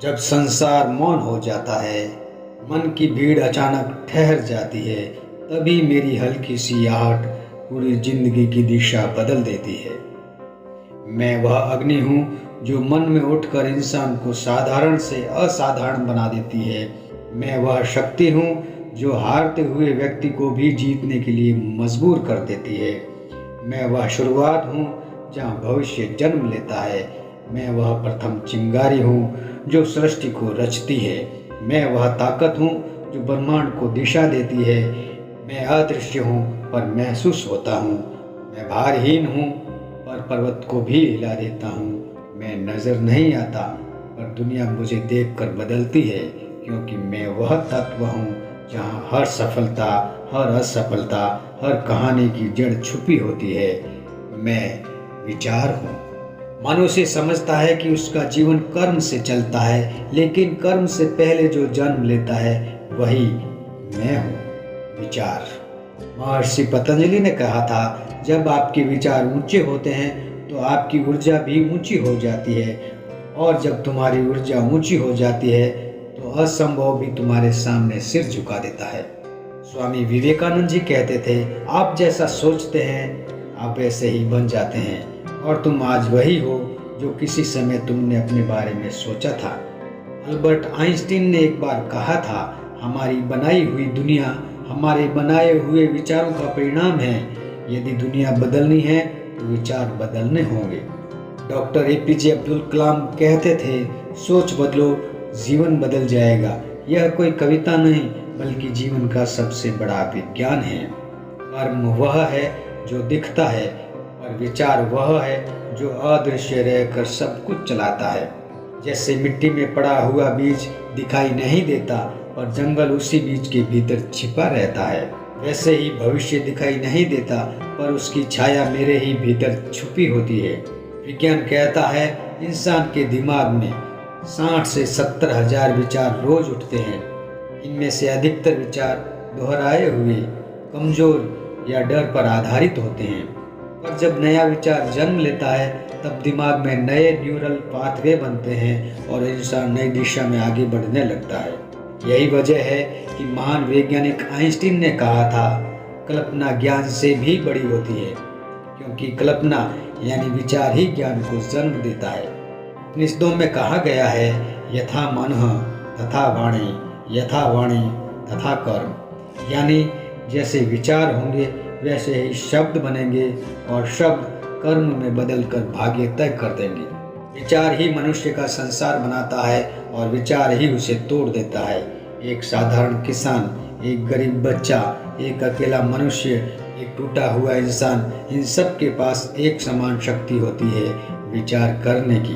जब संसार मौन हो जाता है, मन की भीड़ अचानक ठहर जाती है, तभी मेरी हल्की सी आहट पूरी जिंदगी की दिशा बदल देती है। मैं वह अग्नि हूँ जो मन में उठकर इंसान को साधारण से असाधारण बना देती है। मैं वह शक्ति हूँ जो हारते हुए व्यक्ति को भी जीतने के लिए मजबूर कर देती है। मैं वह शुरुआत हूँ जहाँ भविष्य जन्म लेता है। मैं वह प्रथम चिंगारी हूँ जो सृष्टि को रचती है। मैं वह ताकत हूँ जो ब्रह्मांड को दिशा देती है। मैं अदृश्य हूँ पर महसूस होता हूँ। मैं भारहीन हूँ पर पर्वत को भी हिला देता हूँ। मैं नजर नहीं आता पर दुनिया मुझे देखकर बदलती है, क्योंकि मैं वह तत्व हूँ जहाँ हर सफलता, हर असफलता, हर कहानी की जड़ छुपी होती है। मैं विचार हूँ। मनुष्य समझता है कि उसका जीवन कर्म से चलता है, लेकिन कर्म से पहले जो जन्म लेता है वही मैं हूँ, विचार। महर्षि पतंजलि ने कहा था, जब आपके विचार ऊंचे होते हैं तो आपकी ऊर्जा भी ऊंची हो जाती है, और जब तुम्हारी ऊर्जा ऊंची हो जाती है तो असंभव भी तुम्हारे सामने सिर झुका देता है। स्वामी विवेकानंद जी कहते थे, आप जैसा सोचते हैं आप वैसे ही बन जाते हैं, और तुम आज वही हो जो किसी समय तुमने अपने बारे में सोचा था। अल्बर्ट आइंस्टीन ने एक बार कहा था, हमारी बनाई हुई दुनिया हमारे बनाए हुए विचारों का परिणाम है। यदि दुनिया बदलनी है तो विचार बदलने होंगे। डॉक्टर एपीजे अब्दुल कलाम कहते थे, सोच बदलो जीवन बदल जाएगा। यह कोई कविता नहीं बल्कि जीवन का सबसे बड़ा विज्ञान है। कर्म वह है जो दिखता है, और विचार वह है जो अदृश्य रहकर सब कुछ चलाता है। जैसे मिट्टी में पड़ा हुआ बीज दिखाई नहीं देता और जंगल उसी बीज के भीतर छिपा रहता है, वैसे ही भविष्य दिखाई नहीं देता पर उसकी छाया मेरे ही भीतर छुपी होती है। विज्ञान कहता है, इंसान के दिमाग में 60 से 70 हजार विचार रोज उठते हैं। इनमें से अधिकतर विचार दोहराए हुए, कमजोर या डर पर आधारित होते हैं। पर जब नया विचार जन्म लेता है तब दिमाग में नए न्यूरल पाथवे बनते हैं और इंसान नई दिशा में आगे बढ़ने लगता है। यही वजह है कि महान वैज्ञानिक आइंस्टीन ने कहा था, कल्पना ज्ञान से भी बड़ी होती है, क्योंकि कल्पना यानी विचार ही ज्ञान को जन्म देता है। उपनिषदों में कहा गया है, यथा मनः तथा वाणी, यथा वाणी तथा कर्म, यानी जैसे विचार होंगे वैसे ही शब्द बनेंगे, और शब्द कर्म में बदलकर भाग्य तय कर देंगे। विचार ही मनुष्य का संसार बनाता है और विचार ही उसे तोड़ देता है। एक साधारण किसान, एक गरीब बच्चा, एक अकेला मनुष्य, एक टूटा हुआ इंसान, इन सब के पास एक समान शक्ति होती है, विचार करने की।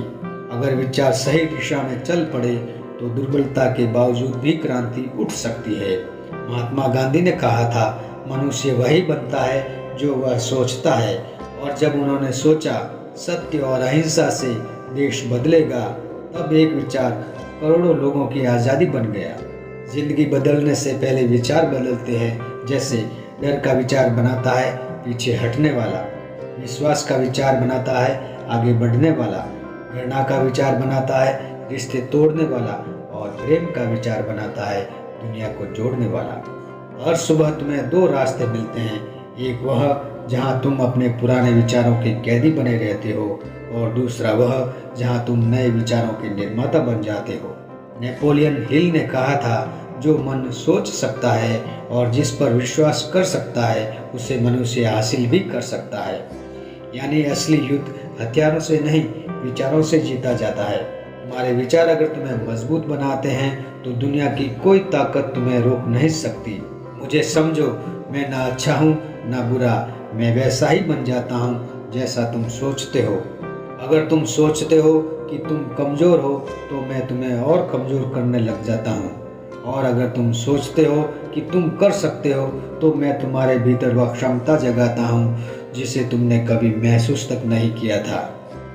अगर विचार सही दिशा में चल पड़े तो दुर्बलता के बावजूद भी क्रांति उठ सकती है। महात्मा गांधी ने कहा था, मनुष्य वही बनता है जो वह सोचता है, और जब उन्होंने सोचा सत्य और अहिंसा से देश बदलेगा, तब एक विचार करोड़ों लोगों की आज़ादी बन गया। जिंदगी बदलने से पहले विचार बदलते हैं। जैसे डर का विचार बनाता है पीछे हटने वाला, विश्वास का विचार बनाता है आगे बढ़ने वाला, घृणा का विचार बनाता है रिश्ते तोड़ने वाला, और प्रेम का विचार बनाता है दुनिया को जोड़ने वाला। हर सुबह तुम्हें दो रास्ते मिलते हैं, एक वह जहां तुम अपने पुराने विचारों के कैदी बने रहते हो, और दूसरा वह जहां तुम नए विचारों के निर्माता बन जाते हो। नेपोलियन हिल ने कहा था, जो मन सोच सकता है और जिस पर विश्वास कर सकता है उसे मनुष्य हासिल भी कर सकता है। यानी असली युद्ध हथियारों से नहीं, विचारों से जीता जाता है। तुम्हारे विचार अगर तुम्हें मजबूत बनाते हैं तो दुनिया की कोई ताकत तुम्हें रोक नहीं सकती। मुझे समझो, मैं ना अच्छा हूँ ना बुरा, मैं वैसा ही बन जाता हूँ जैसा तुम सोचते हो। अगर तुम सोचते हो कि तुम कमज़ोर हो तो मैं तुम्हें और कमज़ोर करने लग जाता हूँ, और अगर तुम सोचते हो कि तुम कर सकते हो तो मैं तुम्हारे भीतर वह क्षमता जगाता हूँ जिसे तुमने कभी महसूस तक नहीं किया था।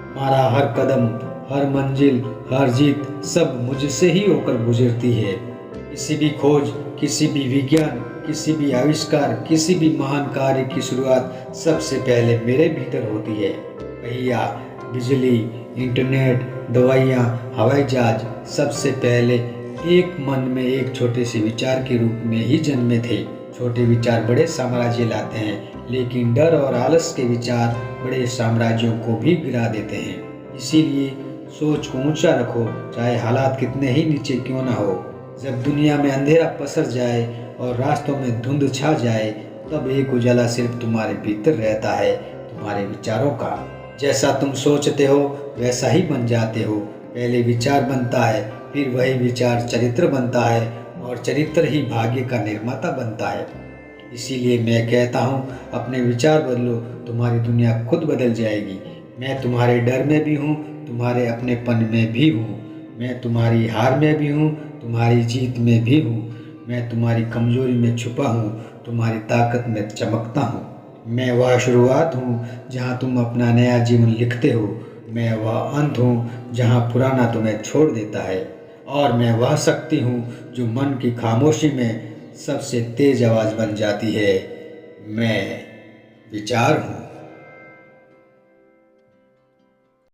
हमारा हर कदम, हर मंजिल, हर जीत सब मुझसे ही होकर गुजरती है। किसी भी खोज, किसी भी विज्ञान, किसी भी आविष्कार, किसी भी महान कार्य की शुरुआत सबसे पहले मेरे भीतर होती है। पहिया, बिजली, इंटरनेट, दवाइयाँ, हवाई जहाज सबसे पहले एक मन में एक छोटे से विचार के रूप में ही जन्मे थे। छोटे विचार बड़े साम्राज्य लाते हैं, लेकिन डर और आलस के विचार बड़े साम्राज्यों को भी गिरा देते हैं। इसीलिए सोच को ऊंचा रखो, चाहे हालात कितने ही नीचे क्यों ना हो। जब दुनिया में अंधेरा पसर जाए और रास्तों में धुंध छा जाए, तब एक उजाला सिर्फ तुम्हारे भीतर रहता है, तुम्हारे विचारों का। जैसा तुम सोचते हो वैसा ही बन जाते हो। पहले विचार बनता है, फिर वही विचार चरित्र बनता है, और चरित्र ही भाग्य का निर्माता बनता है। इसीलिए मैं कहता हूँ, अपने विचार बदलो, तुम्हारी दुनिया खुद बदल जाएगी। मैं तुम्हारे डर में भी हूँ, तुम्हारे अपनेपन में भी हूँ। मैं तुम्हारी हार में भी हूँ, तुम्हारी जीत में भी हूँ। मैं तुम्हारी कमजोरी में छुपा हूँ, तुम्हारी ताकत में चमकता हूँ। मैं वह शुरुआत हूँ जहाँ तुम अपना नया जीवन लिखते हो। मैं वह अंत हूँ जहाँ पुराना तुम्हें छोड़ देता है। और मैं वह शक्ति हूँ जो मन की खामोशी में सबसे तेज आवाज़ बन जाती है। मैं विचार हूँ।